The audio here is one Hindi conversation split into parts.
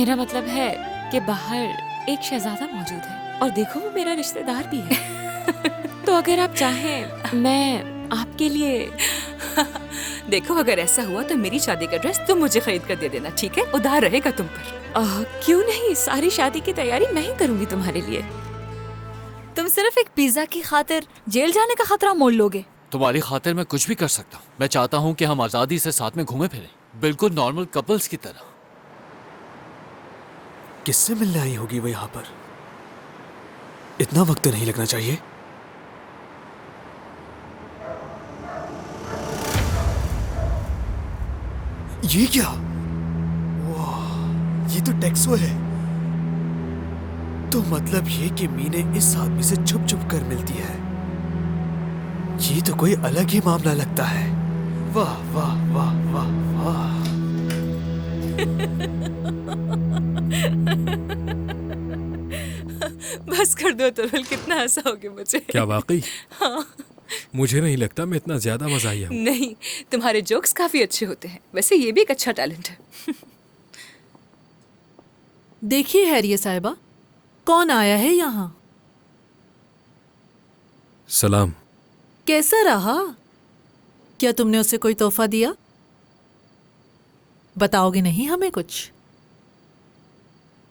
मेरा मतलब है कि बाहर एक शहजादा मौजूद है और देखो वो मेरा रिश्तेदार भी है। तो अगर आप चाहें मैं आपके लिए देखो, अगर ऐसा हुआ तो मेरी शादी का ड्रेस तुम मुझे खरीद कर दे देना, ठीक है? उधार रहेगा तुम पर। क्यों नहीं, सारी शादी की तैयारी मैं ही करूंगी तुम्हारे लिए। तुम सिर्फ एक पिज्जा की खातिर जेल जाने का खतरा मोल लोगे? तुम्हारी खातिर मैं कुछ भी कर सकता हूँ। मैं चाहता हूँ कि हम आजादी से साथ में घूमे फिरें, बिल्कुल नॉर्मल कपल्स की तरह। किससे मिलने आई होगी वो यहाँ पर? इतना वक्त तो नहीं लगना चाहिए। ये क्या? वाह, ये तो टेक्सो है। तो मतलब ये कि मीने इस आदमी से छुप छुप कर मिलती है। ये तो कोई अलग ही मामला लगता है। वाह वाह वाह वाह वाह। बस कर दो तुरुल, कितना हंसाओगे मुझे। क्या वाकई? हाँ। मुझे नहीं लगता मैं इतना ज्यादा मजाहिया हूँ। नहीं, तुम्हारे जोक्स काफी अच्छे होते हैं। वैसे ये भी एक अच्छा टैलेंट है। देखिए हैरिया साहिबा, कौन आया है यहाँ? सलाम। कैसा रहा? क्या तुमने उसे कोई तोहफा दिया? बताओगे नहीं हमें कुछ?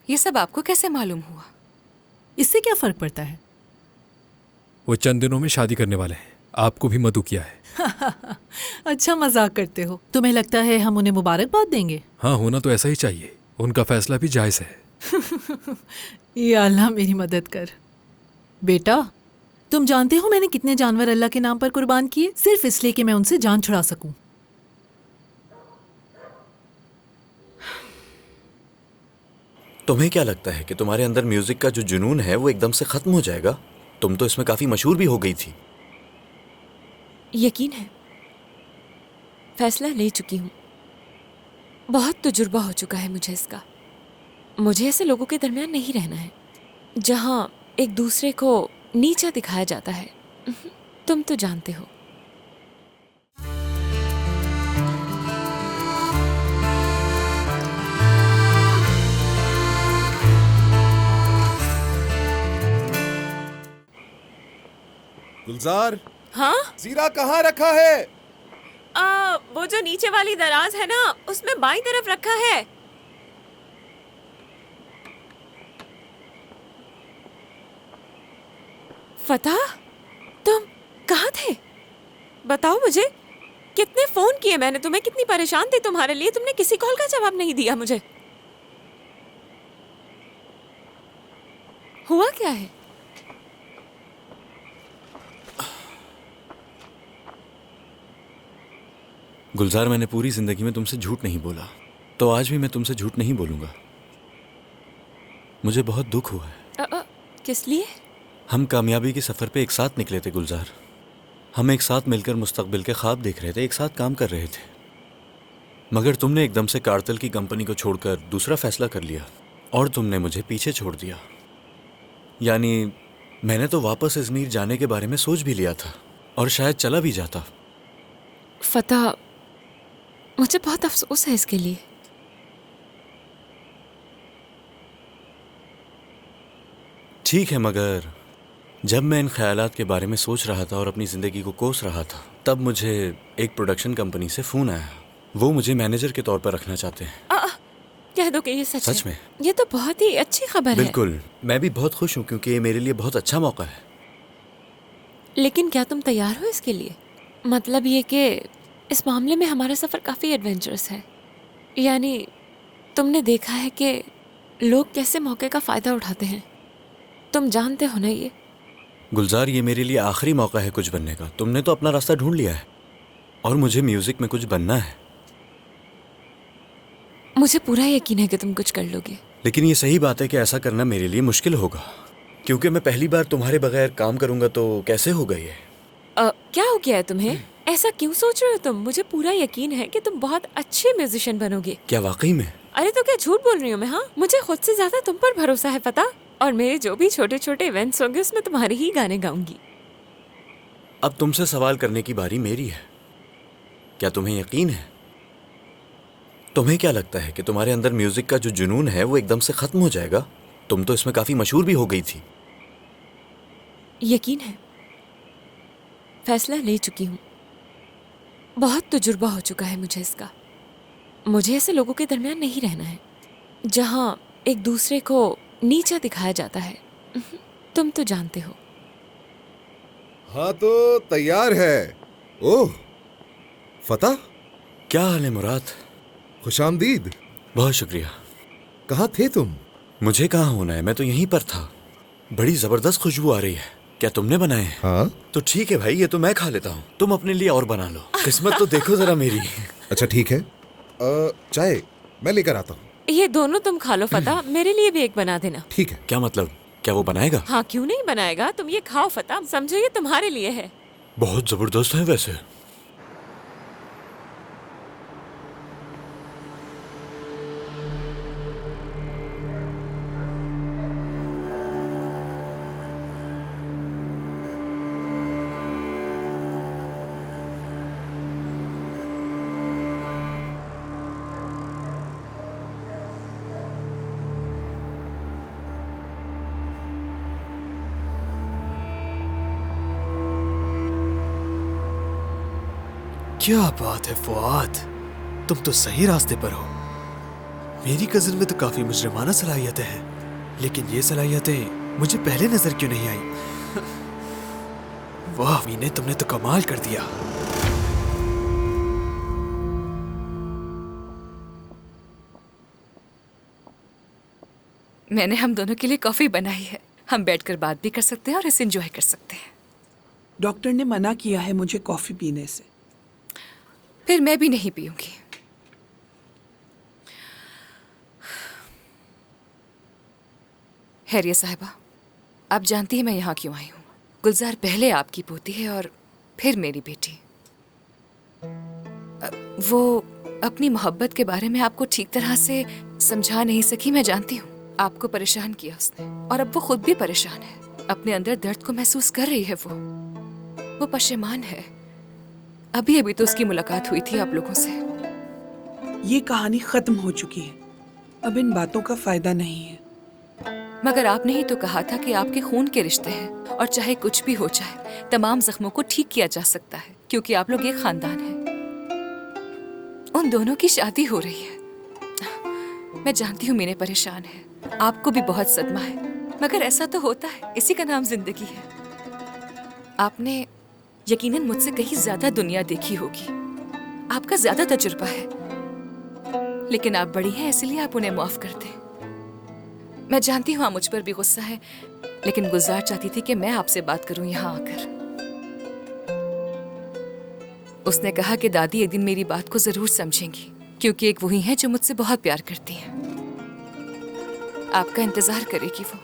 ये सब आपको कैसे मालूम हुआ? इससे क्या फर्क पड़ता है? वो चंद दिनों में शादी करने वाले हैं। आपको भी मधु किया है। अच्छा मजाक करते हो। तुम्हें लगता है हम उन्हें मुबारकबाद देंगे? हाँ, होना तो ऐसा ही चाहिए। उनका फैसला भी जायज है। या अल्लाह मेरी मदद कर। बेटा, तुम जानते हो मैंने कितने जानवर अल्लाह के नाम पर कुर्बान किए, सिर्फ इसलिए कि मैं उनसे जान छुड़ा सकूं। तुम्हें क्या लगता है कि तुम्हारे अंदर म्यूजिक का जो जुनून है वो एकदम से खत्म हो जाएगा? तुम तो इसमें काफी मशहूर भी हो गई थी। यकीन है, फैसला ले चुकी हूँ। बहुत तजुर्बा हो चुका है मुझे इसका। मुझे ऐसे लोगों के दरमियान नहीं रहना है जहाँ एक दूसरे को नीचा दिखाया जाता है। तुम तो जानते हो। गुलजार, हाँ? जीरा कहाँ रखा है? वो जो नीचे वाली दराज है ना, उसमें बाईं तरफ रखा है। फतह, तुम कहाँ थे? बताओ मुझे। कितने फोन किए मैंने तुम्हें, कितनी परेशान थी तुम्हारे लिए, तुमने किसी कॉल का जवाब नहीं दिया मुझे। हुआ क्या है? गुलजार, मैंने पूरी जिंदगी में तुमसे झूठ नहीं बोला, तो आज भी मैं तुमसे झूठ नहीं बोलूंगा। मुझे बहुत दुख हुआ है। किस लिए? हम कामयाबी के सफर पे एक साथ निकले थे गुलजार। हम एक साथ मिलकर मुस्तकबिल के ख्वाब देख रहे थे, एक साथ काम कर रहे थे। मगर तुमने एकदम से कार्टेल की कंपनी को छोड़कर दूसरा फैसला कर लिया और तुमने मुझे पीछे छोड़ दिया। यानी मैंने तो वापस अजमेर जाने के बारे में सोच भी लिया था और शायद चला भी जाता। फतह, मुझे बहुत अफसोस है इसके लिए। ठीक है, मगर जब मैं इन ख्यालात के बारे में सोच रहा था और अपनी ज़िंदगी को कोस रहा था, तब मुझे एक प्रोडक्शन कंपनी से फ़ोन आया। वो मुझे मैनेजर के तौर पर रखना चाहते हैं। कह दो कि ये सच सच है। में? ये तो बहुत ही अच्छी खबर है। बिल्कुल, मैं भी बहुत खुश हूँ क्योंकि ये मेरे लिए बहुत अच्छा मौका है। लेकिन क्या तुम तैयार हो इसके लिए? मतलब ये कि इस मामले में हमारा सफ़र काफ़ी एडवेंचरस है। यानी तुमने देखा है कि लोग कैसे मौके का फ़ायदा उठाते हैं। तुम जानते हो ना ये। गुलजार, ये मेरे लिए आखिरी मौका है कुछ बनने का। तुमने तो अपना रास्ता ढूंढ लिया है और मुझे म्यूजिक में कुछ बनना है। मुझे पूरा यकीन है कि तुम कुछ कर लोगे। लेकिन ये सही बात है कि ऐसा करना मेरे लिए मुश्किल होगा क्योंकि मैं पहली बार तुम्हारे बगैर काम करूंगा, तो कैसे होगा ये? क्या हो गया है तुम्हें? ऐसा क्यों सोच रहे हो तुम? मुझे पूरा यकीन है कि तुम बहुत अच्छे म्यूजिशियन बनोगे। क्या वाकई में? अरे तो क्या झूठ बोल रही हूँ मैं? हाँ, मुझे खुद से ज्यादा तुम पर भरोसा है पता। और मेरे जो भी छोटे छोटे इवेंट्स होंगे उसमें तुम्हारे ही गाने गाऊंगी। अब तुमसे सवाल करने की बारी मेरी है। क्या तुम्हें यकीन है? तुम्हें क्या लगता है कि तुम्हारे अंदर म्यूजिक का जो जुनून है वो एकदम से खत्म हो जाएगा? तुम तो इसमें काफी मशहूर भी हो गई थी। यकीन है, फैसला ले चुकी हूँ। बहुत तजुर्बा हो चुका है मुझे इसका। मुझे ऐसे लोगों के दरमियान नहीं रहना है जहाँ एक दूसरे को नीचा दिखाया जाता है। तुम तो जानते हो। हाँ तो तैयार है। ओह फतेह, क्या हाल है मुराद? खुशामदीद। बहुत शुक्रिया। कहाँ थे तुम? मुझे कहाँ होना है, मैं तो यहीं पर था। बड़ी जबरदस्त खुशबू आ रही है। क्या तुमने बनाए हैं? हाँ। तो ठीक है भाई, ये तो मैं खा लेता हूँ, तुम अपने लिए और बना लो। किस्मत तो देखो जरा मेरी। अच्छा ठीक है, चाय मैं लेकर आता हूँ। ये दोनों तुम खा लो फतेह, मेरे लिए भी एक बना देना। ठीक है। क्या मतलब, क्या वो बनाएगा? हाँ क्यों नहीं बनाएगा, तुम ये खाओ फतेह, समझो ये तुम्हारे लिए है। बहुत जबरदस्त है वैसे। क्या बात है फुआद, तुम तो सही रास्ते पर हो। मेरी कजिन में तो काफी मुजरिमाना सलाहियतें हैं, लेकिन ये सलाहियतें मुझे पहले नजर क्यों नहीं आई? वाह वीने, तुमने तो कमाल कर दिया। मैंने हम दोनों के लिए कॉफी बनाई है। हम बैठकर बात भी कर सकते हैं और इसे एंजॉय कर सकते हैं। डॉक्टर ने मना किया है मुझे कॉफी पीने से। फिर मैं भी नहीं पीऊंगी। हैरिया साहिबा, आप जानती हैं मैं यहाँ क्यों आई हूँ। गुलजार पहले आपकी पोती है और फिर मेरी बेटी। वो अपनी मोहब्बत के बारे में आपको ठीक तरह से समझा नहीं सकी, मैं जानती हूँ। आपको परेशान किया उसने और अब वो खुद भी परेशान है। अपने अंदर दर्द को महसूस कर रही है। वो पशेमान है। अभी अभी तो उसकी मुलाकात हुई थी आप लोगों से। ये कहानी खत्म हो चुकी है, अब इन बातों का फायदा नहीं है। मगर आपने ही तो कहा था कि आपके खून के रिश्ते हैं और चाहे कुछ भी हो जाए तमाम जख्मों को ठीक किया जा सकता है, क्योंकि आप लोग एक खानदान हैं। उन दोनों की शादी हो रही है। मैं जानती हूँ मीने परेशान है, आपको भी बहुत सदमा है, मगर ऐसा तो होता है, इसी का नाम जिंदगी है। आपने यकीनन मुझसे कहीं ज्यादा दुनिया देखी होगी, आपका ज्यादा तजुर्बा है, लेकिन आप बड़ी हैं इसलिए आप उन्हें माफ कर दें। मैं जानती हूँ आप मुझ पर भी गुस्सा है, लेकिन गुलजार चाहती थी कि मैं आपसे बात करूं यहाँ आकर। उसने कहा कि दादी एक दिन मेरी बात को जरूर समझेंगी, क्योंकि एक वही है जो मुझसे बहुत प्यार करती है। आपका इंतजार करेगी वो।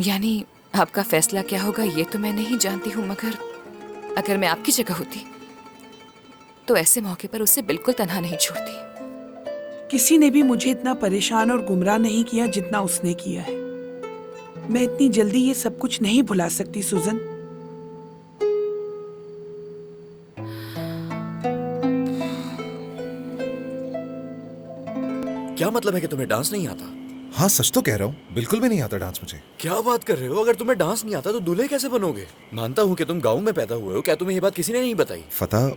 यानी आपका फैसला क्या होगा ये तो मैं नहीं जानती हूँ, मगर अगर मैं आपकी जगह होती तो ऐसे मौके पर उसे बिल्कुल तन्हा नहीं छोड़ती। किसी ने भी मुझे इतना परेशान और गुमराह नहीं किया जितना उसने किया है। मैं इतनी जल्दी ये सब कुछ नहीं भुला सकती सुजन। क्या मतलब है कि तुम्हें डांस नहीं आता? हाँ सच तो कह रहा हूँ, बिल्कुल भी नहीं आता डांस मुझे। क्या बात कर रहे हो? अगर तुम्हें डांस नहीं आता तो दूल्हे कैसे बनोगे? मानता हूँ कि तुम गांव में पैदा हुए हो, क्या तुम्हें ये बात किसी ने नहीं बताई? फतेह,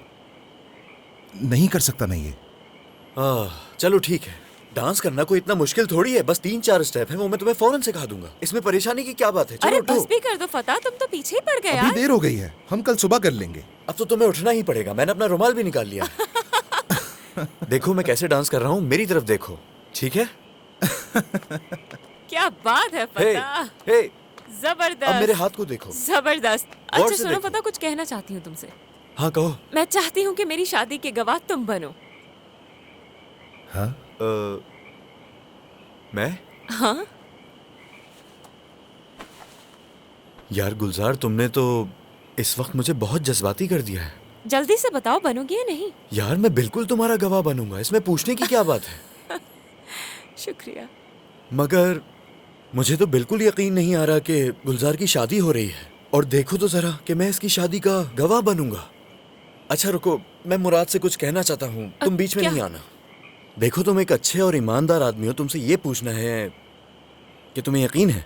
नहीं कर सकता मैं ये। चलो ठीक है, डांस करना कोई इतना मुश्किल थोड़ी है, बस 3-4 स्टेप है, वो मैं तुम्हें फौरन सिखा दूंगा। इसमें परेशानी की क्या बात है? चलो अरे उठो। बस भी कर दो फतेह, तुम तो पीछे ही पड़ गए अभी यार। देर हो गई है, हम कल सुबह कर लेंगे। अब तो तुम्हें उठना ही पड़ेगा, मैंने अपना रुमाल भी निकाल लिया। देखो मैं कैसे डांस कर रहा हूँ, मेरी तरफ देखो, ठीक है? क्या बात है हे, फतेह, हे, जबरदस्त। अब मेरे हाथ को देखो। जबरदस्त। गौर अच्छा से सुनो देखो। फतेह, कुछ कहना चाहती हूँ तुमसे। हाँ कहो। मैं चाहती हूँ कि मेरी शादी के गवाह तुम बनो। हाँ? मैं? हाँ? यार गुलजार, तुमने तो इस वक्त मुझे बहुत जज्बाती कर दिया है। जल्दी से बताओ, बनोगी या नहीं? यार मैं बिल्कुल तुम्हारा गवाह बनूंगा, इसमें पूछने की क्या बात है? शुक्रिया। मगर मुझे तो बिल्कुल यकीन नहीं आ रहा कि गुलजार की शादी हो रही है, और देखो तो जरा कि मैं इसकी शादी का गवाह बनूंगा। अच्छा रुको, मैं मुराद से कुछ कहना चाहता हूँ, तुम बीच में क्या? नहीं आना। देखो तुम एक अच्छे और ईमानदार आदमी हो, तुमसे ये पूछना है कि तुम्हें यकीन है।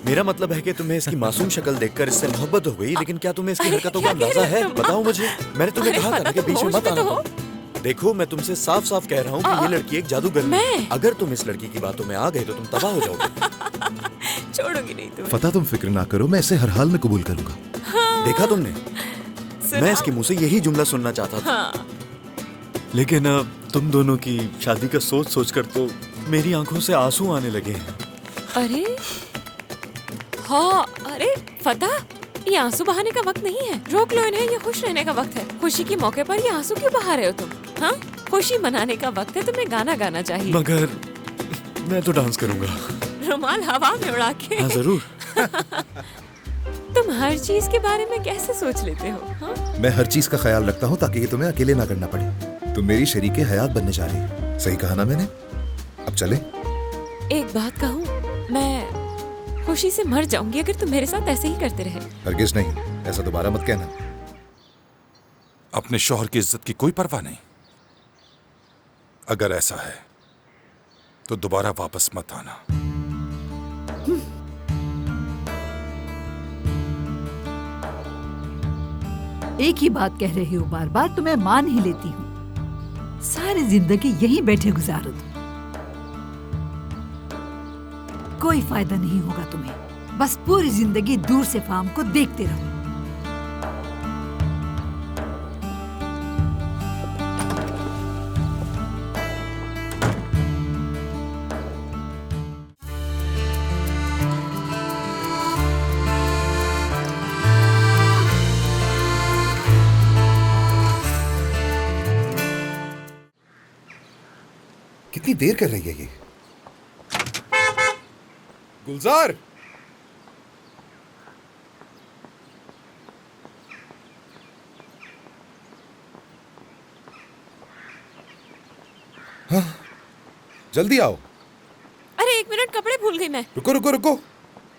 मेरा मतलब है कि तुम्हें इसकी मासूम शक्ल देखकर इससे मोहब्बत हो गई, लेकिन क्या तुम्हें इसकी अरे, हरकतों क्या का कह अंदाजा रहे है? हो तुम? बताओ मुझे। मैंने तुम्हें अरे, कहा था पता कि तुम बीच में होश मत में तो आना। हो। देखो मैं तुमसे साफ साफ कह रहा हूँ कि ये लड़की एक जादूगर है। मैं? अगर तुम इस लड़की की बातों में आ गए तो तुम तबाह हो जाओगे। छोड़ूंगी नहीं तुम्हें। फतेह तुम फिक्र ना करो, मैं इसे हर हाल में कबूल करूंगा। देखा तुमने, सुना? मैं इसके मुंह से यही जुमला सुनना चाहता था। हाँ। लेकिन अब तुम दोनों की शादी का सोच सोच कर तो मेरी आंखों से आंसू आने लगे हैं। अरे हाँ, अरे फतेह, ये आंसू बहाने का वक्त नहीं है। रोक लो इन्हें, ये खुश रहने का वक्त है। खुशी के मौके पर ये आंसू क्यों बहा रहे हो तुम? हाँ, खुशी मनाने का वक्त है, तुम्हें गाना गाना चाहिए। मगर मैं तो डांस करूंगा। रुमाल हवा में उड़ा के। हाँ जरूर। तुम हर चीज के बारे में कैसे सोच लेते हो? हाँ? मैं हर चीज का ख्याल रखता हूँ ताकि ये तुम्हें अकेले ना करना पड़े। तुम मेरी शरीके हयात बनने जा रही हो। सही कहा ना मैंने? अब चले? एक बात कहूँ, मैं खुशी से मर जाऊंगी अगर तुम मेरे साथ ऐसे ही करते रहे। हरगिज नहीं, ऐसा दोबारा मत कहना। अपने शौहर की इज्जत की कोई परवाह नहीं। अगर ऐसा है तो दोबारा वापस मत आना। एक ही बात कह रही हो बार बार, तो मैं मान ही लेती हूँ। सारी जिंदगी यहीं बैठे गुजारो तुम। कोई फायदा नहीं होगा तुम्हें। बस पूरी जिंदगी दूर से फार्म को देखते रहो। कितनी देर कर रही है ये? गुलजार! हाँ, जल्दी आओ। अरे एक मिनट, कपड़े भूल गई मैं। रुको रुको रुको,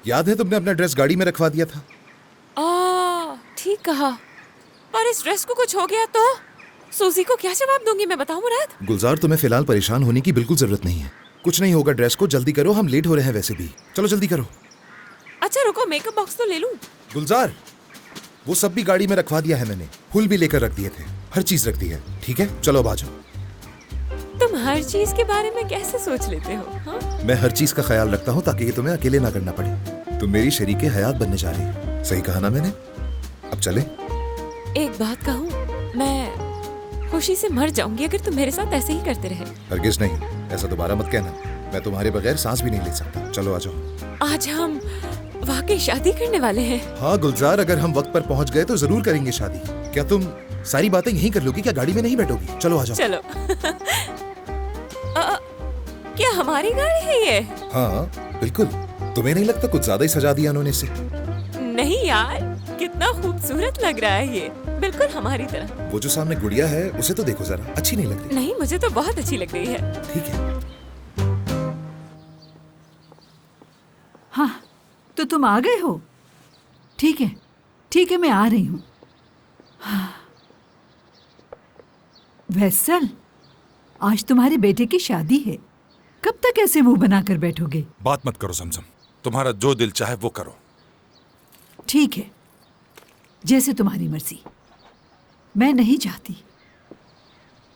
याद है तुमने अपना ड्रेस गाड़ी में रखवा दिया था? ठीक कहा। और इस ड्रेस को कुछ हो गया तो सूजी को क्या जवाब दूंगी मैं, बताऊं मुराद? गुलजार, तुम्हें फिलहाल परेशान होने की बिल्कुल जरूरत नहीं है। कुछ नहीं होगा, ड्रेस को जल्दी करो, हम लेट हो रहे हैं वैसे भी। चलो जल्दी करो। अच्छा रुको, मेकअप बॉक्स तो ले लूं। गुलजार, वो सब भी गाड़ी में रखवा दिया है मैंने। फूल भी लेकर रख दिए थे, हर चीज रख दी है। ठीक है, चलो अब आ जाओ। तुम हर चीज के बारे में कैसे सोच लेते हो? हाँ? मैं हर चीज का ख्याल रखता हूँ ताकि ये तुम्हें अकेले ना करना पड़े। तुम मेरी शरीके हयात बनने जा रही हो। सही कहा ना मैंने? अब चले? एक बात कहूँ, मैं खुशी से मर जाऊंगी अगर तुम मेरे साथ ऐसे ही करते रहे। हरगिज नहीं, ऐसा दोबारा मत कहना। मैं तुम्हारे बगैर सांस भी नहीं ले सकता। चलो आ जाओ। आज हम वाकई शादी करने वाले हैं। हाँ गुलजार, अगर हम वक्त पर पहुंच गए तो जरूर करेंगे शादी। क्या तुम सारी बातें यहीं कर लोगी? क्या गाड़ी में नहीं बैठोगी? चलो आ जाओ। चलो। क्या हमारी गाड़ी है ये? हाँ बिल्कुल। तुम्हें नहीं लगता कुछ ज्यादा ही सजा दिया उन्होंने इसे? नहीं यार, कितना खूबसूरत लग रहा है ये, बिल्कुल हमारी तरह। वो जो सामने गुड़िया है उसे तो देखो जरा, अच्छी नहीं लग रही? नहीं, मुझे तो बहुत अच्छी लग रही है। ठीक है। हाँ, तो तुम आ गए हो? ठीक है, ठीक है, मैं आ रही हूँ। हाँ। वैसल, आज तुम्हारे बेटे की शादी है। कब तक ऐसे मुंह बनाकर बैठोगे? बात मत करो जमजम, तुम्हारा जो दिल चाहे वो करो। ठीक है, जैसे तुम्हारी मर्जी। मैं नहीं चाहती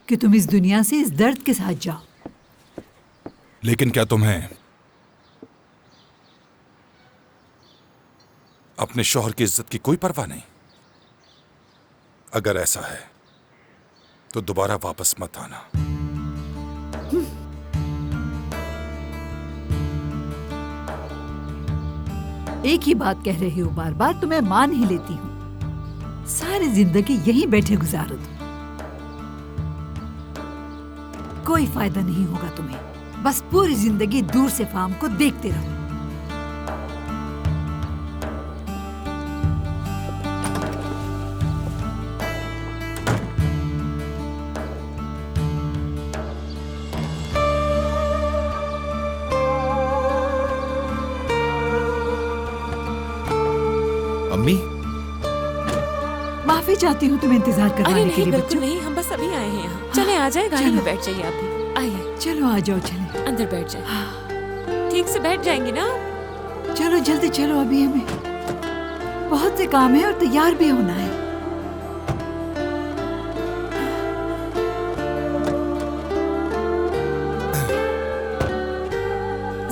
कि तुम इस दुनिया से इस दर्द के साथ जाओ। लेकिन क्या तुम्हें अपने शौहर की इज्जत की कोई परवाह नहीं? अगर ऐसा है तो दोबारा वापस मत आना। एक ही बात कह रही हो बार बार, तो मैं मान ही लेती हूँ। सारी जिंदगी यहीं बैठे गुजारो तुम। कोई फायदा नहीं होगा तुम्हें। बस पूरी जिंदगी दूर से फार्म को देखते रहो। अम्मी, माफ काफी चाहती हूँ तुम्हें इंतजार अरे करवाने के नहीं, लिए बिल्कुल बच्चों। नहीं, हम बस अभी आए हैं यहाँ। चले आ जाए, गाड़ी में बैठ जाइए आप भी। आइए, चलो आ जाओ, चले। अंदर बैठ जाए। ठीक से बैठ जाएंगी ना आप? चलो जल्दी चलो, अभी हमें बहुत से काम है और तैयार भी होना है।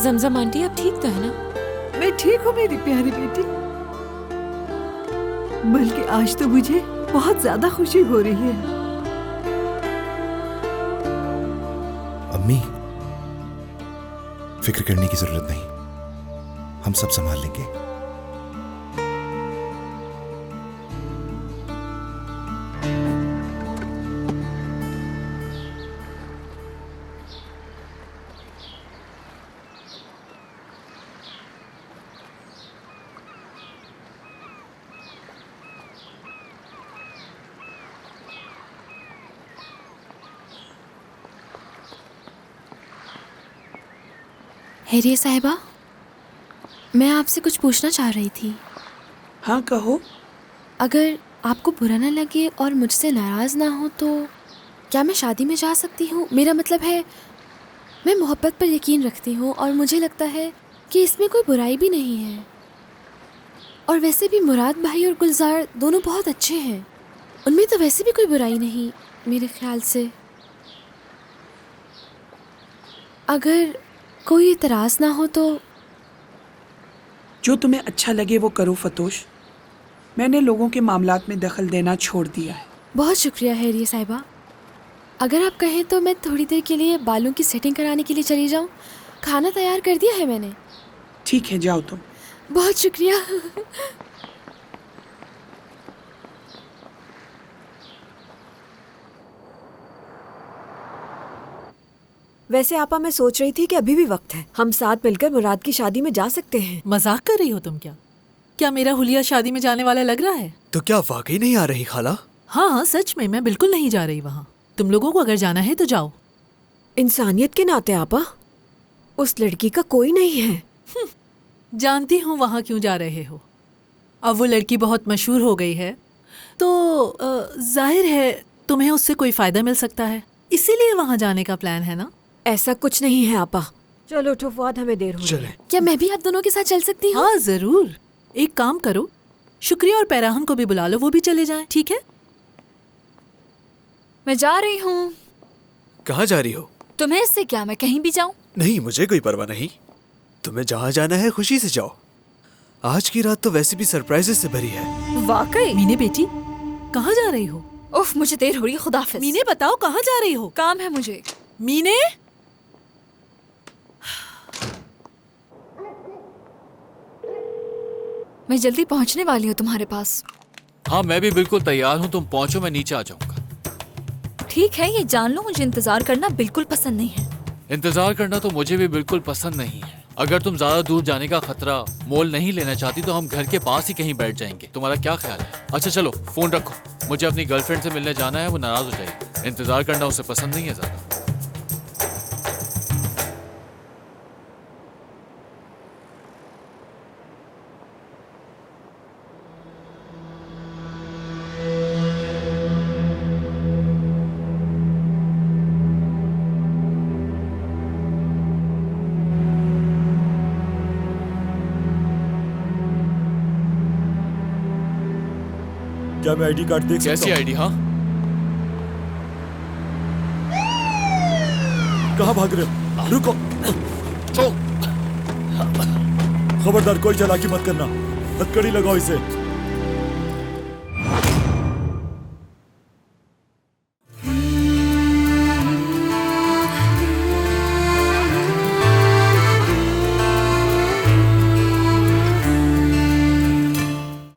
जमजम आंटी, आप ठीक तो है ना? मैं ठीक हूँ मेरी प्यारी बेटी, बल्कि आज तो मुझे बहुत ज्यादा खुशी हो रही है। अम्मी, फिक्र करने की जरूरत नहीं, हम सब संभाल लेंगे। हैरिया साहिबा, मैं आपसे कुछ पूछना चाह रही थी। हाँ कहो। अगर आपको बुरा न लगे और मुझसे नाराज़ ना हो तो क्या मैं शादी में जा सकती हूँ? मेरा मतलब है, मैं मोहब्बत पर यकीन रखती हूँ और मुझे लगता है कि इसमें कोई बुराई भी नहीं है। और वैसे भी मुराद भाई और गुलजार दोनों बहुत अच्छे हैं, उनमें तो वैसे भी कोई बुराई नहीं मेरे ख्याल से। अगर कोई इतराज़ ना हो तो। जो तुम्हें अच्छा लगे वो करो फतोश, मैंने लोगों के मामलात में दखल देना छोड़ दिया है। बहुत शुक्रिया हैरिया साहिबा। अगर आप कहें तो मैं थोड़ी देर के लिए बालों की सेटिंग कराने के लिए चली जाऊं। खाना तैयार कर दिया है मैंने। ठीक है, जाओ तुम। बहुत शुक्रिया। वैसे आपा, मैं सोच रही थी कि अभी भी वक्त है, हम साथ मिलकर मुराद की शादी में जा सकते हैं। मजाक कर रही हो तुम? क्या मेरा हुलिया शादी में जाने वाला लग रहा है? तो क्या वाकई नहीं आ रही खाला? हाँ हाँ, सच में मैं बिल्कुल नहीं जा रही वहाँ। तुम लोगों को अगर जाना है तो जाओ। इंसानियत के नाते आपा, उस लड़की का कोई नहीं है। जानती हूँ वहाँ क्यों जा रहे हो। अब वो लड़की बहुत मशहूर हो गई है तो जाहिर है तुम्हें उससे कोई फायदा मिल सकता है, इसीलिए वहाँ जाने का प्लान है ना? ऐसा कुछ नहीं है आपा। चलो उठो फुआद, हमें देर हो रही है। क्या मैं भी आप दोनों के साथ चल सकती हूँ? हाँ जरूर। एक काम करो, शुक्रिया और पैराहन को भी बुला लो, वो भी चले जाएं, ठीक है? मैं जा रही हूँ। कहाँ जा रही हो? तुम्हें इससे क्या, मैं कहीं भी जाऊँ? नहीं, मुझे कोई परवाह नहीं। तुम्हें जहाँ जाना है खुशी से जाओ। आज की रात तो वैसे भी सरप्राइजेस से भरी है। वाकई? मीने बेटी, कहाँ जा रही हो? उफ, मुझे देर हो रही है, खुदाफिज। मीने बताओ कहाँ जा रही हो? काम है मुझे। मीने, मैं जल्दी पहुंचने वाली हूँ तुम्हारे पास। हाँ, मैं भी बिल्कुल तैयार हूँ, तुम पहुँचो, मैं नीचे आ जाऊंगा। ठीक है, ये जान लो मुझे इंतजार करना बिल्कुल पसंद नहीं है। इंतजार करना तो मुझे भी बिल्कुल पसंद नहीं है। अगर तुम ज्यादा दूर जाने का खतरा मोल नहीं लेना चाहती तो हम घर के पास ही कहीं बैठ जाएंगे। तुम्हारा क्या ख्याल है? अच्छा चलो, फोन रखो, मुझे अपनी गर्लफ्रेंड से मिलने जाना है, वो नाराज हो जाएगी। इंतजार करना उसे पसंद नहीं है ज्यादा। क्या मैं आईडी कार्ड देख सकता हूं? कैसी आईडी? हाँ, कहाँ भाग रहे हो? रुको, खबरदार कोई चालाकी मत करना, हथकड़ी लगाओ इसे।